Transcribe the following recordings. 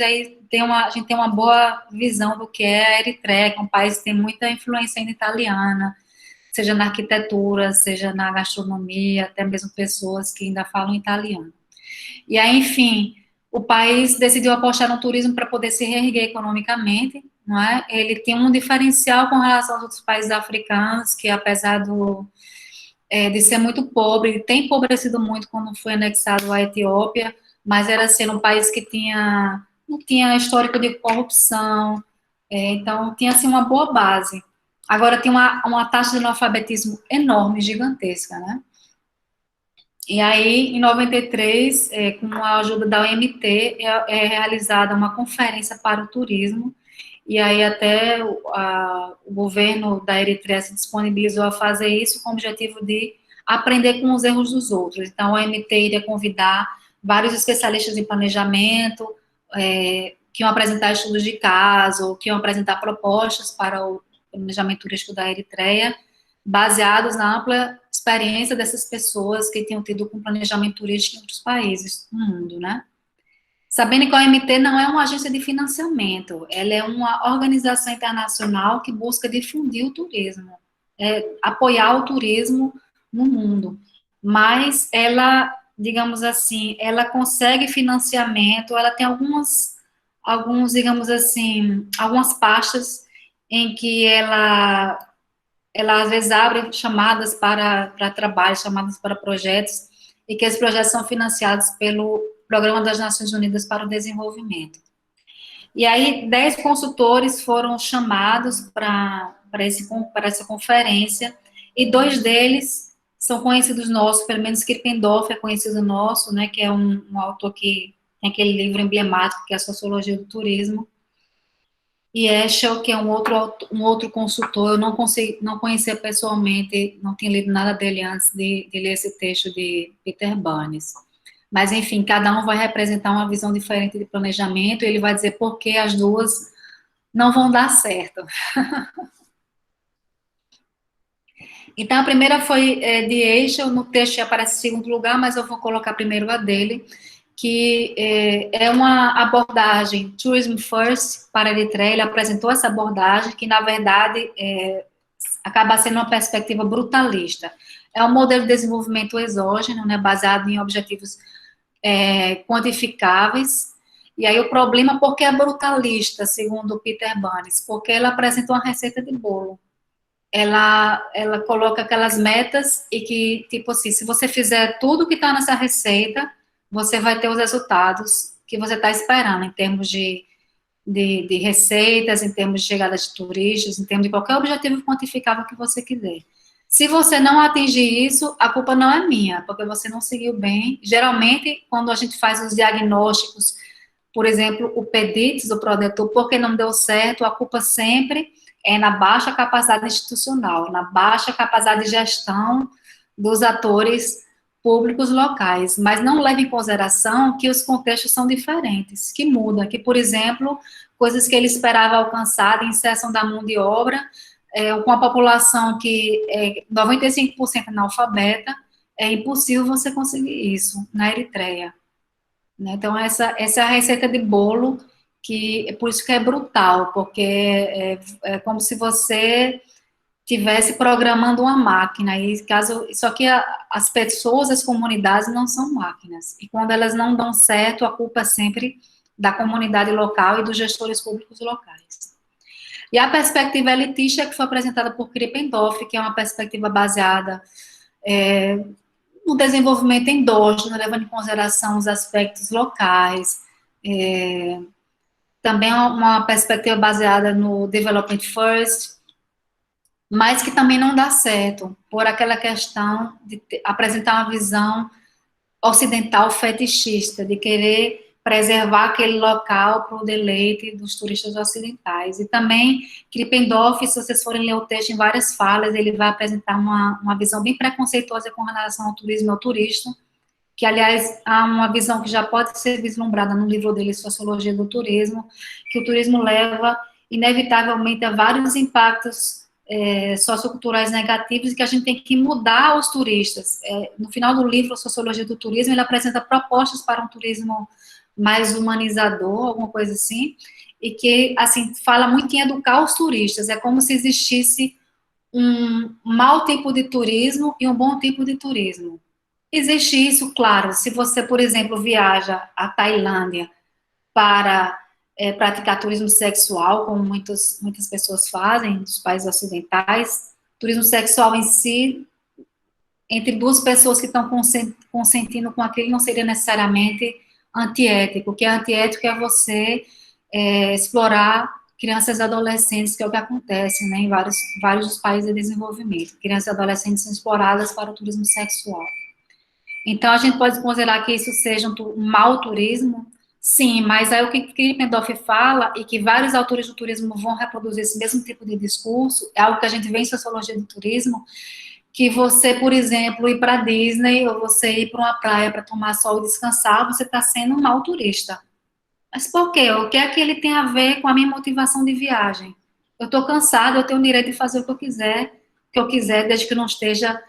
aí a gente tem uma boa visão do que é a Eritreia, que é um país que tem muita influência ainda italiana, seja na arquitetura, seja na gastronomia, até mesmo pessoas que ainda falam italiano. E aí, enfim, o país decidiu apostar no turismo para poder se reerguer economicamente, não é? Ele tem um diferencial com relação aos outros países africanos, que apesar de ser muito pobre, ele tem empobrecido muito quando foi anexado à Etiópia, mas era ser um país que não tinha histórico de corrupção, então tinha assim uma boa base. Agora tem uma taxa de analfabetismo enorme, gigantesca, né? E aí, em 93, com a ajuda da OMT, é realizada uma conferência para o turismo, e aí até o governo da Eritreia se disponibilizou a fazer isso com o objetivo de aprender com os erros dos outros. Então, a OMT iria convidar vários especialistas em planejamento, que iam apresentar estudos de caso, que iam apresentar propostas para o planejamento turístico da Eritreia, baseados na ampla experiência dessas pessoas que tinham tido com planejamento turístico em outros países do mundo, né? Sabendo que a OMT não é uma agência de financiamento, ela é uma organização internacional que busca difundir o turismo, apoiar o turismo no mundo. Mas ela, digamos assim, ela consegue financiamento, ela tem digamos assim, algumas pastas em que ela às vezes abre chamadas para trabalho, chamadas para projetos, e que esses projetos são financiados pelo Programa das Nações Unidas para o Desenvolvimento. E aí, 10 consultores foram chamados para essa conferência, e 2 deles são conhecidos nossos, pelo menos Krippendorf é conhecido nosso, né, que é um autor que tem aquele livro emblemático, que é a Sociologia do Turismo, e Eschel, que é um outro consultor, eu não conhecia pessoalmente, não tinha lido nada dele antes de ler esse texto de Peter Burns. Mas, enfim, cada um vai representar uma visão diferente de planejamento, e ele vai dizer por que as duas não vão dar certo. Então, a primeira foi de Eschel, no texto aparece em segundo lugar, mas eu vou colocar primeiro a dele, que é uma abordagem Tourism First para a Eritreia. Ele apresentou essa abordagem, que na verdade acaba sendo uma perspectiva brutalista. É um modelo de desenvolvimento exógeno, né, baseado em objetivos quantificáveis. E aí o problema, por que é brutalista, segundo o Peter Burns? Porque ela apresenta uma receita de bolo. Ela coloca aquelas metas e que, tipo assim, se você fizer tudo que está nessa receita, você vai ter os resultados que você está esperando, em termos de receitas, em termos de chegada de turistas, em termos de qualquer objetivo quantificável que você quiser. Se você não atingir isso, a culpa não é minha, porque você não seguiu bem. Geralmente, quando a gente faz os diagnósticos, por exemplo, o PEDITS, o PRODETUR, porque não deu certo, a culpa sempre é na baixa capacidade institucional, na baixa capacidade de gestão dos atores públicos locais, mas não leva em consideração que os contextos são diferentes, que mudam, que, por exemplo, coisas que ele esperava alcançar de inserção da mão de obra, com a população que é 95% analfabeta, é impossível você conseguir isso na Eritreia. Né? Então, essa é a receita de bolo, que por isso que é brutal, porque é como se você tivesse programando uma máquina, e só que as pessoas, as comunidades não são máquinas, e quando elas não dão certo, a culpa é sempre da comunidade local e dos gestores públicos locais. E a perspectiva elitista, que foi apresentada por Krippendorf, que é uma perspectiva baseada no desenvolvimento endógeno, levando em consideração os aspectos locais, também uma perspectiva baseada no Development First, mas que também não dá certo, por aquela questão de apresentar uma visão ocidental fetichista, de querer preservar aquele local para o deleite dos turistas ocidentais. E também, Krippendorf, se vocês forem ler o texto em várias falas, ele vai apresentar uma visão bem preconceituosa com relação ao turismo e ao turista, que, aliás, há uma visão que já pode ser vislumbrada no livro dele, Sociologia do Turismo, que o turismo leva, inevitavelmente, a vários impactos socioculturais negativos, e que a gente tem que mudar os turistas. No final do livro, Sociologia do Turismo, ele apresenta propostas para um turismo mais humanizador, alguma coisa assim, e que, assim, fala muito em educar os turistas. É como se existisse um mau tipo de turismo e um bom tipo de turismo. Existe isso, claro, se você, por exemplo, viaja à Tailândia para praticar turismo sexual, como muitas pessoas fazem nos países ocidentais, turismo sexual em si, entre duas pessoas que estão consentindo com aquilo, não seria necessariamente antiético. O que é antiético é você explorar crianças e adolescentes, que é o que acontece, né, em vários dos países de desenvolvimento. Crianças e adolescentes são exploradas para o turismo sexual. Então, a gente pode considerar que isso seja um mau turismo? Sim, mas aí o que Krippendorf fala, e que vários autores do turismo vão reproduzir esse mesmo tipo de discurso, é algo que a gente vê em sociologia do turismo, que você, por exemplo, ir para Disney, ou você ir para uma praia para tomar sol e descansar, você está sendo um mau turista. Mas por quê? O que é que ele tem a ver com a minha motivação de viagem? Eu estou cansada, eu tenho o direito de fazer o que eu quiser, desde que não esteja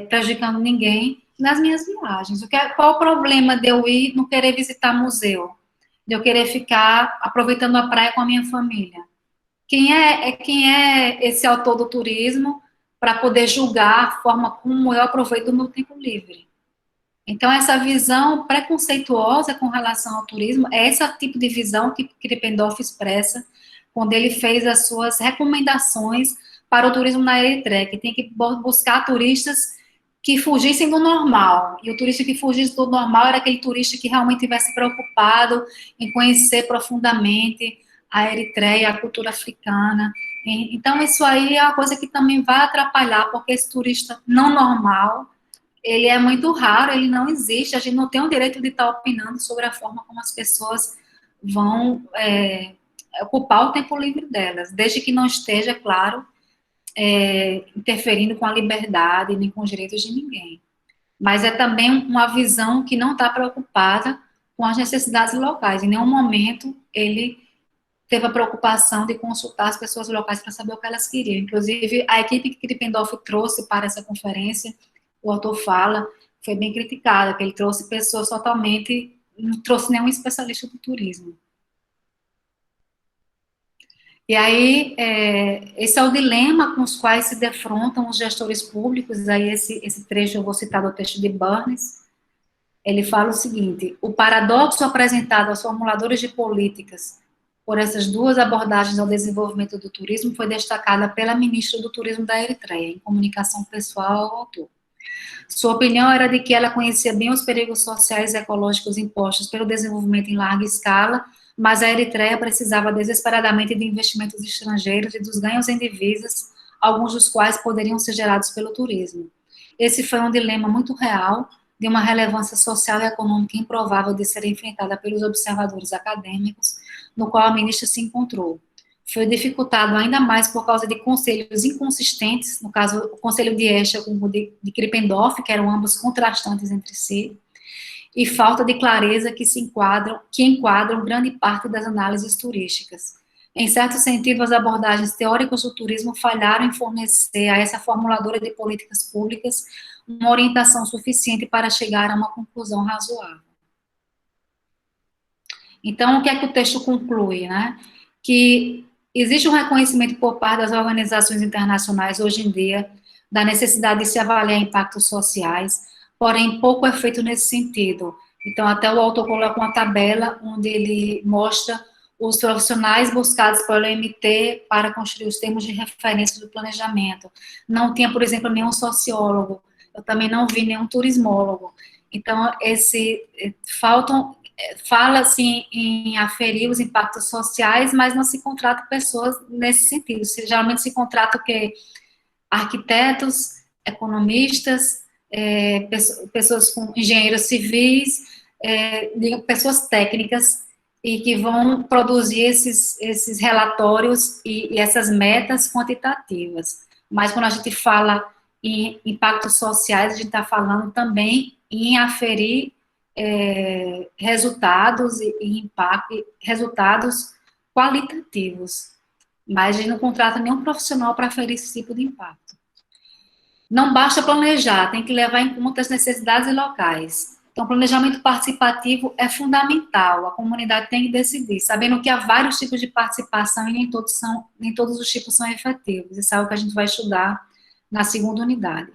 prejudicando ninguém nas minhas viagens. Qual o problema de eu ir não querer visitar museu? De eu querer ficar aproveitando a praia com a minha família? Quem é esse autor do turismo para poder julgar a forma como eu aproveito o meu tempo livre? Então, essa visão preconceituosa com relação ao turismo, é esse tipo de visão que Krippendorf expressa quando ele fez as suas recomendações para o turismo na Eritreia, que tem que buscar turistas que fugissem do normal. E o turista que fugisse do normal era aquele turista que realmente tivesse preocupado em conhecer profundamente a Eritreia, a cultura africana. Então, isso aí é uma coisa que também vai atrapalhar, porque esse turista não normal, ele é muito raro, ele não existe, a gente não tem o direito de estar opinando sobre a forma como as pessoas vão ocupar o tempo livre delas, desde que não esteja, claro, interferindo com a liberdade nem com os direitos de ninguém. Mas é também uma visão que não está preocupada com as necessidades locais. Em nenhum momento ele teve a preocupação de consultar as pessoas locais para saber o que elas queriam. Inclusive, a equipe que Krippendorf trouxe para essa conferência, o autor fala, foi bem criticada, que ele trouxe pessoas totalmente, não trouxe nenhum especialista do turismo. E aí, esse é o dilema com os quais se defrontam os gestores públicos, aí esse trecho eu vou citar do texto de Burns, ele fala o seguinte: o paradoxo apresentado aos formuladores de políticas por essas duas abordagens ao desenvolvimento do turismo foi destacada pela ministra do Turismo da Eritreia, em comunicação pessoal ao autor. Sua opinião era de que ela conhecia bem os perigos sociais e ecológicos impostos pelo desenvolvimento em larga escala, mas a Eritreia precisava desesperadamente de investimentos estrangeiros e dos ganhos em divisas, alguns dos quais poderiam ser gerados pelo turismo. Esse foi um dilema muito real, de uma relevância social e econômica improvável de ser enfrentada pelos observadores acadêmicos, no qual a ministra se encontrou. Foi dificultado ainda mais por causa de conselhos inconsistentes, no caso, o conselho de Escher com o de Krippendorf, que eram ambos contrastantes entre si, e falta de clareza que enquadram grande parte das análises turísticas. Em certo sentido, as abordagens teóricas do turismo falharam em fornecer a essa formuladora de políticas públicas uma orientação suficiente para chegar a uma conclusão razoável. Então, o que é que o texto conclui, né? Que existe um reconhecimento por parte das organizações internacionais hoje em dia da necessidade de se avaliar impactos sociais, porém pouco é feito nesse sentido. Então, até o autor coloca uma tabela onde ele mostra os profissionais buscados pelo OMT para construir os termos de referência do planejamento. Não tinha, por exemplo, nenhum sociólogo, eu também não vi nenhum turismólogo. Então, fala-se em aferir os impactos sociais, mas não se contrata pessoas nesse sentido. Geralmente se contrata o quê? Arquitetos, economistas, pessoas com engenheiros civis, pessoas técnicas, e que vão produzir esses relatórios e essas metas quantitativas. Mas quando a gente fala em impactos sociais, a gente está falando também em aferir resultados e impacto, resultados qualitativos, mas a gente não contrata nenhum profissional para aferir esse tipo de impacto. Não basta planejar, tem que levar em conta as necessidades locais. Então, o planejamento participativo é fundamental, a comunidade tem que decidir, sabendo que há vários tipos de participação e nem todos os tipos são efetivos. Isso é algo que a gente vai estudar na segunda unidade.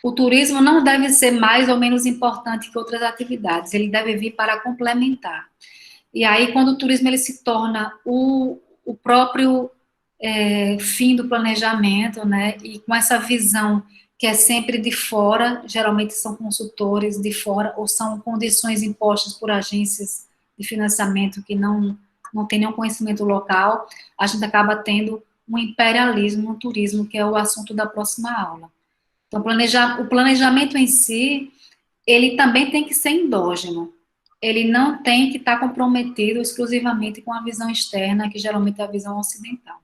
O turismo não deve ser mais ou menos importante que outras atividades, ele deve vir para complementar. E aí, quando o turismo ele se torna o próprio fim do planejamento, né, e com essa visão que é sempre de fora, geralmente são consultores de fora, ou são condições impostas por agências de financiamento que não tem nenhum conhecimento local, a gente acaba tendo um imperialismo no turismo, que é o assunto da próxima aula. Então, o planejamento em si, ele também tem que ser endógeno. Ele não tem que estar comprometido exclusivamente com a visão externa, que geralmente é a visão ocidental.